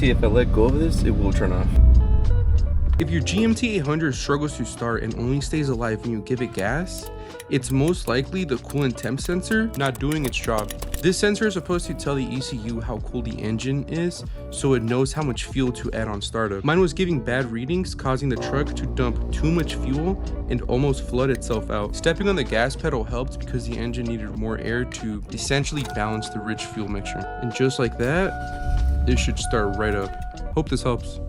see if I let go of this, it will turn off. If your GMT 800 struggles to start and only stays alive when you give it gas, it's most likely the coolant temp sensor not doing its job. This sensor is supposed to tell the ECU how cool the engine is, so it knows how much fuel to add on startup. Mine was giving bad readings, causing the truck to dump too much fuel and almost flood itself out. Stepping on the gas pedal helped because the engine needed more air to essentially balance the rich fuel mixture. And just like that, it should start right up. Hope this helps.